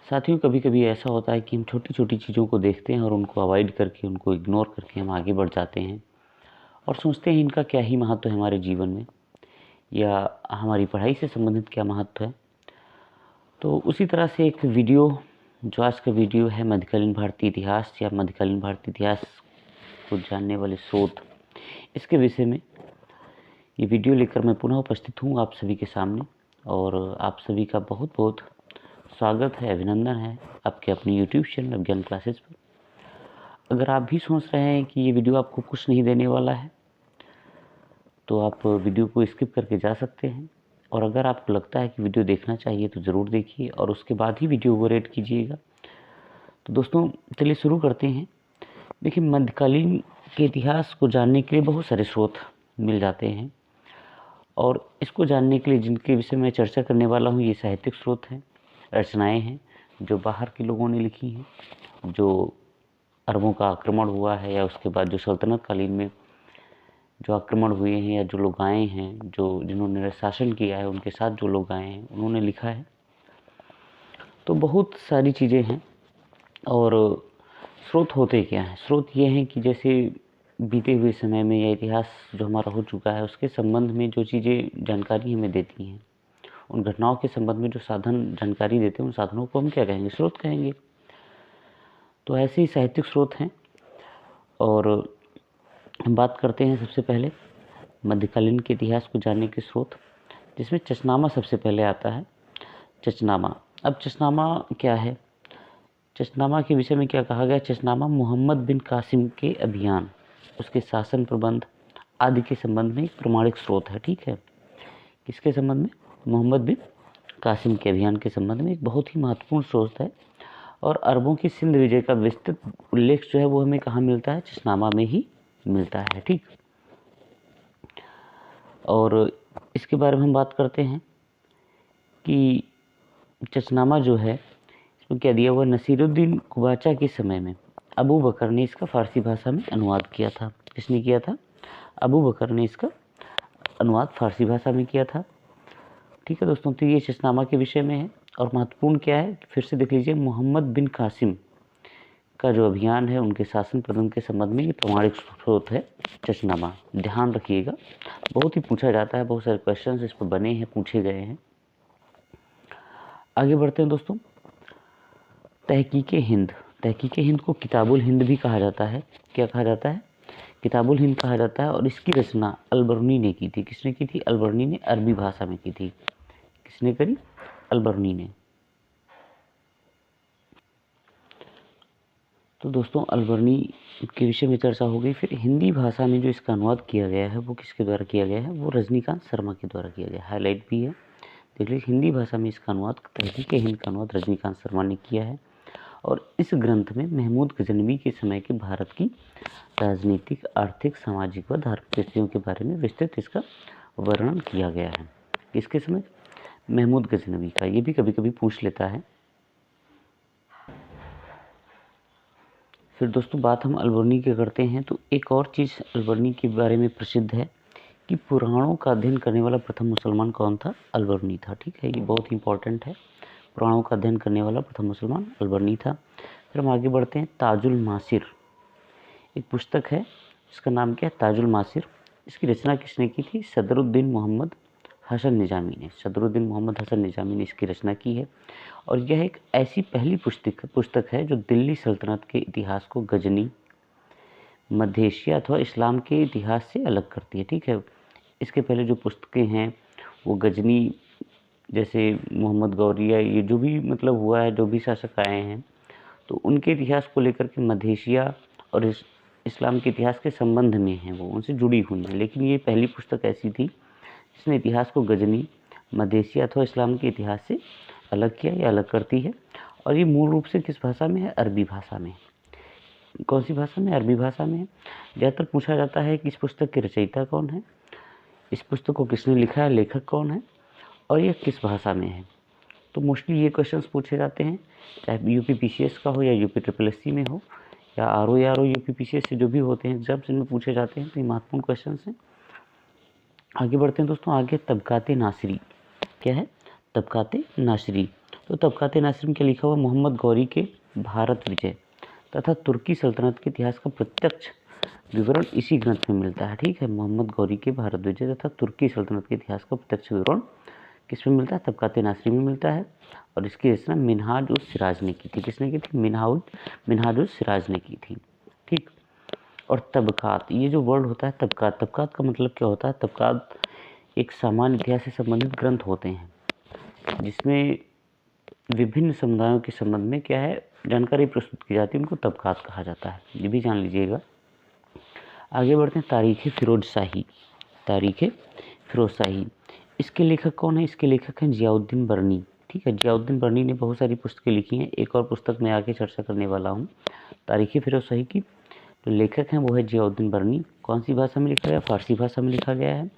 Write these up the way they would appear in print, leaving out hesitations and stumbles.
साथियों, कभी कभी ऐसा होता है कि हम छोटी छोटी चीज़ों को देखते हैं और उनको अवॉइड करके, उनको इग्नोर करके हम आगे बढ़ जाते हैं और सोचते हैं इनका क्या ही महत्व है हमारे जीवन में, या हमारी पढ़ाई से संबंधित क्या महत्व है। तो उसी तरह से एक वीडियो, जो आज का वीडियो है मध्यकालीन भारतीय इतिहास या मध्यकालीन भारतीय इतिहास को जानने वाले स्रोत, इसके विषय में ये वीडियो लेकर मैं पुनः उपस्थित हूँ आप सभी के सामने। और आप सभी का बहुत बहुत स्वागत है, अभिनंदन है आपके अपने यूट्यूब चैनल अज्ञान क्लासेस पर। अगर आप भी सोच रहे हैं कि ये वीडियो आपको कुछ नहीं देने वाला है, तो आप वीडियो को स्किप करके जा सकते हैं। और अगर आपको लगता है कि वीडियो देखना चाहिए तो ज़रूर देखिए और उसके बाद ही वीडियो को रेट कीजिएगा। तो दोस्तों, चलिए शुरू करते हैं। देखिए, मध्यकालीन के इतिहास को जानने के लिए बहुत सारे स्रोत मिल जाते हैं, और इसको जानने के लिए जिनके विषय में चर्चा करने वाला हूँ, ये साहित्यिक स्रोत हैं, रचनाएं हैं जो बाहर के लोगों ने लिखी हैं, जो अरबों का आक्रमण हुआ है या उसके बाद जो सल्तनत कालीन में जो आक्रमण हुए हैं, या जो लोग आए हैं, जो जिन्होंने शासन किया है, उनके साथ जो लोग आए हैं उन्होंने लिखा है। तो बहुत सारी चीज़ें हैं। और स्रोत होते क्या हैं? स्रोत ये हैं कि जैसे बीते हुए समय में या इतिहास जो हमारा हो चुका है उसके संबंध में जो चीज़ें जानकारी हमें देती हैं, उन घटनाओं के संबंध में जो साधन जानकारी देते हैं, उन साधनों को हम क्या कहेंगे? स्रोत कहेंगे। तो ऐसे ही साहित्यिक स्रोत हैं, और हम बात करते हैं सबसे पहले मध्यकालीन के इतिहास को जानने के स्रोत, जिसमें चचनामा सबसे पहले आता है। चचनामा। अब चचनामा क्या है? चचनामा के विषय में क्या कहा गया? चचनामा मोहम्मद बिन कासिम के अभियान, उसके शासन प्रबंध आदि के संबंध में एक प्रमाणिक स्रोत है। ठीक है, किसके संबंध में? मोहम्मद बिन कासिम के अभियान के संबंध में एक बहुत ही महत्वपूर्ण स्रोत है। और अरबों की सिंध विजय का विस्तृत उल्लेख जो है वो हमें कहाँ मिलता है? चचनामा में ही मिलता है। ठीक, और इसके बारे में हम बात करते हैं कि चचनामा जो है, इसमें क्या दिया हुआ? नसीरुद्दीन कुबाचा के समय में अबू बकर ने इसका फारसी भाषा में अनुवाद किया था। किसने किया था? अबू बकर ने इसका अनुवाद फारसी भाषा में किया था। ठीक है दोस्तों, तो ये चचनामा के विषय में है। और महत्वपूर्ण क्या है, फिर से देख लीजिए, मोहम्मद बिन कासिम का जो अभियान है, उनके शासन प्रबंध के संबंध में ये प्रमाणिक स्रोत है चचनामा। ध्यान रखिएगा, बहुत ही पूछा जाता है, बहुत सारे क्वेश्चंस इस पर बने हैं, पूछे गए हैं। आगे बढ़ते हैं दोस्तों। तहकीक हिंद। तहकीक हिंद को किताबुल हिंद भी कहा जाता है। क्या कहा जाता है? किताबुल हिंद कहा जाता है। और इसकी रचना अलबरूनी ने की थी। किसने की थी? अलबरूनी ने अरबी भाषा में की थी। किसने करी? अलबरूनी ने। तो दोस्तों, अलबरूनी के विषय में चर्चा हो गई। फिर हिंदी भाषा में जो इसका अनुवाद किया गया है वो किसके द्वारा किया गया है? वो रजनीकांत शर्मा के द्वारा किया गया है। हाईलाइट भी है, देख लीजिए। हिंदी भाषा में इसका अनुवाद, तहकीक हिंद का अनुवाद रजनीकांत शर्मा ने किया है। और इस ग्रंथ में महमूद गजनवी के समय के भारत की राजनीतिक, आर्थिक, सामाजिक व धार्मिक स्थितियों के बारे में विस्तृत इसका वर्णन किया गया है। किसके समय? महमूद गजनवी का। ये भी कभी कभी पूछ लेता है। फिर दोस्तों, बात हम अलबरूनी की करते हैं, तो एक और चीज़ अलबरूनी के बारे में प्रसिद्ध है कि पुराणों का अध्ययन करने वाला प्रथम मुसलमान कौन था? अलबरूनी था। ठीक है, ये बहुत ही इंपॉर्टेंट है। पुराणों का अध्ययन करने वाला प्रथम मुसलमान अलबरूनी था। फिर हम आगे बढ़ते हैं। ताजुल मासिर एक पुस्तक है, इसका नाम क्या है? ताजुल मासिर। इसकी रचना किसने की थी? सदरुद्दीन मोहम्मद हसन निजामी ने। सदरुद्दीन मोहम्मद हसन निजामी ने इसकी रचना की है। और यह एक ऐसी पहली पुस्तक है जो दिल्ली सल्तनत के इतिहास को गजनी, मध्य एशिया अथवा इस्लाम के इतिहास से अलग करती है। ठीक है, इसके पहले जो पुस्तकें हैं वो गजनी, जैसे मोहम्मद गौरिया, ये जो भी मतलब हुआ है, जो भी शासक आए हैं, तो उनके इतिहास को लेकर के मध्य एशिया और इस्लाम के इतिहास के संबंध में हैं, वो उनसे जुड़ी हुई हैं। लेकिन ये पहली पुस्तक ऐसी थी जिसने इतिहास को गजनी, मध्य एशिया अथवा इस्लाम के इतिहास से अलग किया या अलग करती है। और ये मूल रूप से किस भाषा में है? अरबी भाषा में। कौन सी भाषा में? अरबी भाषा में है। ज़्यादातर पूछा जाता है कि इस पुस्तक के रचयिता कौन है, इस पुस्तक को किसने लिखा है, लेखक कौन है, और यह किस भाषा में है। तो मोस्टली ये क्वेश्चंस पूछे जाते हैं, चाहे यूपीपीसीएस का हो या यूपी ट्रिपल एससी में हो, या आर ओ यूपीपीसीएस से जो भी होते हैं एग्जाम्स, इनमें पूछे जाते हैं। तो ये महत्वपूर्ण क्वेश्चंस हैं। आगे बढ़ते हैं दोस्तों। आगे तबकाते नासिरी। क्या है? तबकाते नासिरी। तो तबकात-ए नासिर में क्या लिखा हुआ? मोहम्मद गौरी के भारत विजय तथा तुर्की सल्तनत के इतिहास का प्रत्यक्ष विवरण इसी ग्रंथ में मिलता है। ठीक है, मोहम्मद गौरी के भारत विजय तथा तुर्की सल्तनत के इतिहास का प्रत्यक्ष विवरण किसमें मिलता है? तबकात-ए नासिरी में मिलता है। और इसकी रचना मिनहाज-उस-सिराज ने की थी। किसने की थी? मिनहाज-उस-सिराज ने की थी। ठीक। और तबकात, ये जो वर्ड होता है तबकात, तबकात का मतलब क्या होता है? तबकात एक सामान्य इतिहास से संबंधित ग्रंथ होते हैं जिसमें विभिन्न समुदायों के संबंध में क्या है जानकारी प्रस्तुत की जाती है, उनको तबकात कहा जाता है। ये भी जान लीजिएगा। आगे बढ़ते हैं। तारीख़ फिरोज शाही। तारीख़ फिरोज शाही, इसके लेखक कौन है? इसके लेखक हैं जियाउद्दीन बरनी। ठीक है, जियाउद्दीन बरनी ने बहुत सारी पुस्तकें लिखी हैं। एक और पुस्तक मैं आगे चर्चा करने वाला हूँ। तारीख़ फिरोज शाही की जो लेखक हैं वो है जियाउद्दीन बरनी। कौन सी भाषा में लिखा गया? फारसी भाषा में लिखा गया है।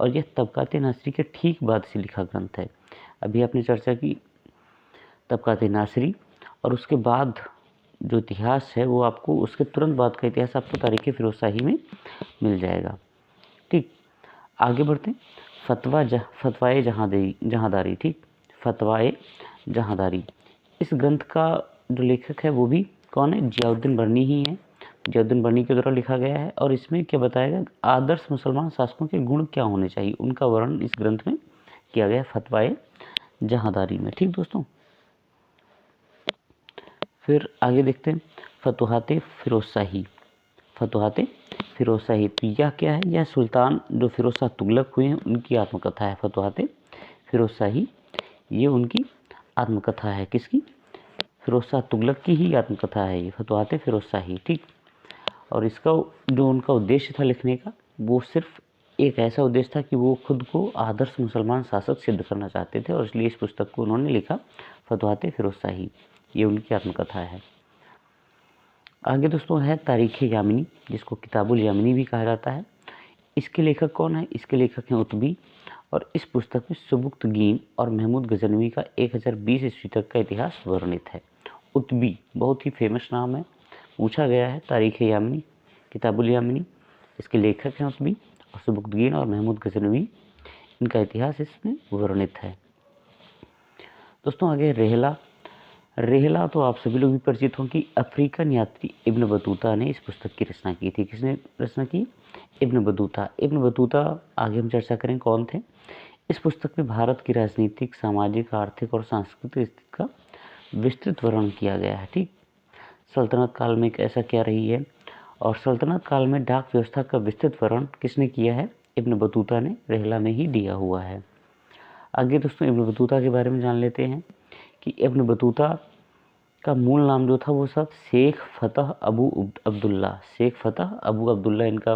और यह तबकात नासिरी के ठीक बाद से लिखा ग्रंथ है। अभी आपने चर्चा की तबकात नासिरी, और उसके बाद जो इतिहास है वो आपको उसके तुरंत बाद का इतिहास आपको तारीख़ फिरोज शाही में मिल जाएगा। ठीक, आगे बढ़ते हैं। फतवाए जहांदारी। ठीक, फतवाए जहांदारी, इस ग्रंथ का जो लेखक है वो भी कौन है? जियाउद्दीन बरनी ही है। जियाउद्दीन बरनी के द्वारा लिखा गया है। और इसमें क्या बताया गया? आदर्श मुसलमान शासकों के गुण क्या होने चाहिए, उनका वर्णन इस ग्रंथ में किया गया है फतवाए जहांदारी में। ठीक दोस्तों, फिर आगे देखते हैं। फतुहाते फिरोज शाही। फतुहाते फिरोज शाही, तो यह क्या है? यह सुल्तान जो फिरोज शाह तुगलक हुए हैं उनकी आत्मकथा है। फतुहाते फिरोज शाही, ये उनकी आत्मकथा है। किसकी? फिरोज शाह तुगलक की ही आत्मकथा है ये फतुहाते फिरोज शाही। ठीक, और इसका जो उनका उद्देश्य था लिखने का, वो सिर्फ एक ऐसा उद्देश्य था कि वो खुद को आदर्श मुसलमान शासक सिद्ध करना चाहते थे, और इसलिए इस पुस्तक को उन्होंने लिखा, फतुहाते फिरोज शाही। ये उनकी आत्मकथा है। आगे दोस्तों है तारीख़ यामिनी, जिसको किताबुल यामिनी भी कहा जाता है। इसके लेखक कौन है? इसके लेखक हैं उतबी। और इस पुस्तक में सुबुक्तगीन और महमूद गजनवी का 1020 ईस्वी तक का इतिहास वर्णित है। उतबी बहुत ही फेमस नाम है, पूछा गया है। तारीख़ यामिनी, किताबुल यामिनी, इसके लेखक हैं उतबी, और सुबुक्तगीन और महमूद गजनवी, इनका इतिहास इसमें वर्णित है। दोस्तों आगे रेहला। रेहला तो आप सभी लोग भी परिचित हों कि अफ्रीकन यात्री इब्न बतूता ने इस पुस्तक की रचना की थी। किसने रचना की? Ibn Battuta. इब्न बतूता आगे हम चर्चा करें कौन थे। इस पुस्तक में भारत की राजनीतिक, सामाजिक, आर्थिक और सांस्कृतिक स्थिति का विस्तृत वर्णन किया गया है। ठीक, सल्तनत काल में ऐसा क्या रही है, और सल्तनत काल में डाक व्यवस्था का विस्तृत वर्णन किसने किया है? इब्न बतूता ने रेहला में ही दिया हुआ है। आगे दोस्तों इब्न बतूता के बारे में जान लेते हैं कि इब्न बतूता का मूल नाम जो था वो सब शेख फतह अबू अब्दुल्ला, शेख फतह अबू अब्दुल्ला इनका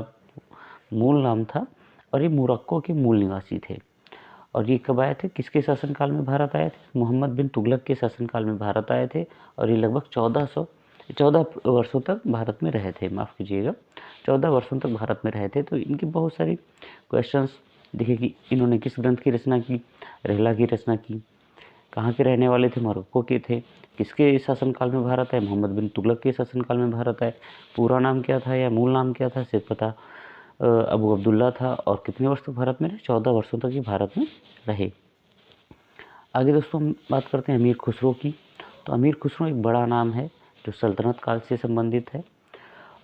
मूल नाम था। और ये मोरक्को के मूल निवासी थे। और ये कब आए थे? किसके शासनकाल में भारत आए थे? मोहम्मद बिन तुगलक के शासनकाल में भारत आए थे। और ये लगभग 14 वर्षों तक भारत में रहे थे। माफ़ कीजिएगा, 14 वर्षों तक भारत में रहे थे। तो इनकी बहुत सारी क्वेश्चंस देखिए कि इन्होंने किस ग्रंथ की रचना की? रेहला की रचना की। कहाँ के रहने वाले थे? मोरक्को के थे। किसके शासनकाल में भारत आए? मोहम्मद बिन तुगलक के शासनकाल में भारत आए। पूरा नाम क्या था या मूल नाम क्या था? शेख फतह अबू अब्दुल्ला था। और कितने वर्ष तक भारत में रहे? 14 वर्षों तक ही भारत में रहे। आगे दोस्तों हम बात करते हैं अमीर खुसरो की। तो अमीर खुसरो एक बड़ा नाम है जो सल्तनत काल से संबंधित है।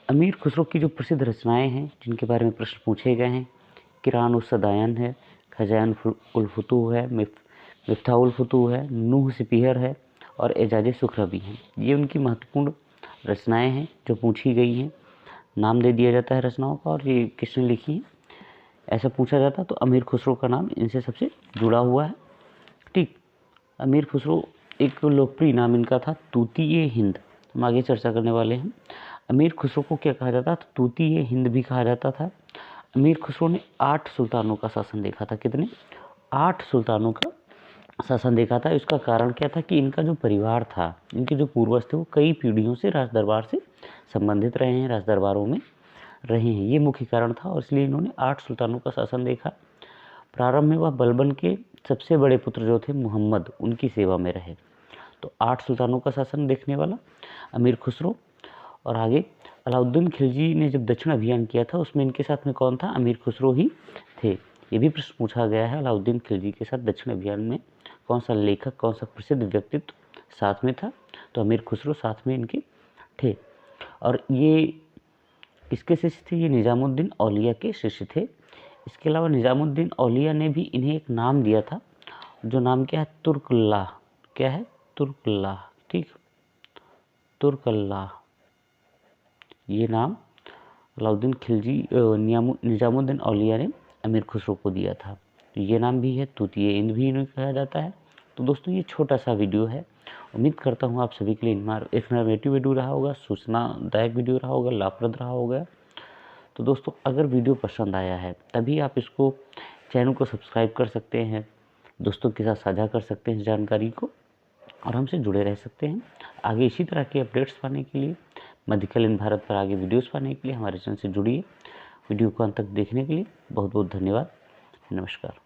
अमीर खुसरो की जो प्रसिद्ध रचनाएं हैं जिनके बारे में प्रश्न पूछे गए हैं, किरान उस सदायन है, खजान उल फुतूह है, मिफ्ताह उल फुतूह है, नूह सिपीहर है, और एजाज सुखरबी हैं। ये उनकी महत्वपूर्ण रचनाएं हैं जो पूछी गई हैं। नाम दे दिया जाता है रचनाओं का, और ये किसने लिखी है ऐसा पूछा जाता तो अमीर खुसरो का नाम इनसे सबसे जुड़ा हुआ है। ठीक, अमीर खुसरो एक लोकप्रिय नाम इनका था तूती हिंद। हम आगे चर्चा करने वाले हैं। अमीर खुसरो को क्या कहा जाता था? तूती हिंद भी कहा जाता था। अमीर खुसरो ने 8 सुल्तानों का शासन देखा था। कितने? 8 सुल्तानों का शासन देखा था। इसका कारण क्या था कि इनका जो परिवार था, इनके जो पूर्वज थे, वो कई पीढ़ियों से राज दरबार से संबंधित रहे हैं, राज दरबारों में रहे हैं। ये मुख्य कारण था, और इसलिए इन्होंने 8 सुल्तानों का शासन देखा। प्रारंभ में वह बलबन के सबसे बड़े पुत्र जो थे मुहम्मद, उनकी सेवा में रहे। तो 8 सुल्तानों का शासन देखने वाला अमीर खुसरो। और आगे अलाउद्दीन खिलजी ने जब दक्षिण अभियान किया था उसमें इनके साथ में कौन था? अमीर खुसरो ही थे। ये भी प्रश्न पूछा गया है, अलाउद्दीन खिलजी के साथ दक्षिण अभियान में कौन सा लेखक, कौन सा प्रसिद्ध व्यक्तित्व साथ में था, तो अमीर खुसरो साथ में इनके थे। और ये किसके शिष्य थे? ये निज़ामुद्दीन औलिया के शिष्य थे। इसके अलावा निज़ामुद्दीन औलिया ने भी इन्हें एक नाम दिया था, जो नाम क्या है? तुर्कल्लाह। क्या है? तुर्कल्लाह। ठीक, तुर्कल्लाह। ये नाम अलाउद्दीन खिलजी निज़ामुद्दीन औलिया ने अमीर खुसरो को दिया था। तो ये नाम भी है, तूतिए हिंद भी इन्हें कहा जाता है। तो दोस्तों, ये छोटा सा वीडियो है। उम्मीद करता हूँ आप सभी के लिए इन्फॉर्मेटिव वीडियो रहा होगा, सूचनादायक वीडियो रहा होगा, लाभप्रद रहा होगा। तो दोस्तों, अगर वीडियो पसंद आया है तभी आप इसको चैनल को सब्सक्राइब कर सकते हैं, दोस्तों के साथ साझा कर सकते हैं इस जानकारी को, और हमसे जुड़े रह सकते हैं। आगे इसी तरह के अपडेट्स पाने के लिए, मध्यकालीन इन भारत पर आगे वीडियोस पाने के लिए हमारे चैनल से जुड़िए। वीडियो को अंत तक देखने के लिए बहुत बहुत धन्यवाद। नमस्कार।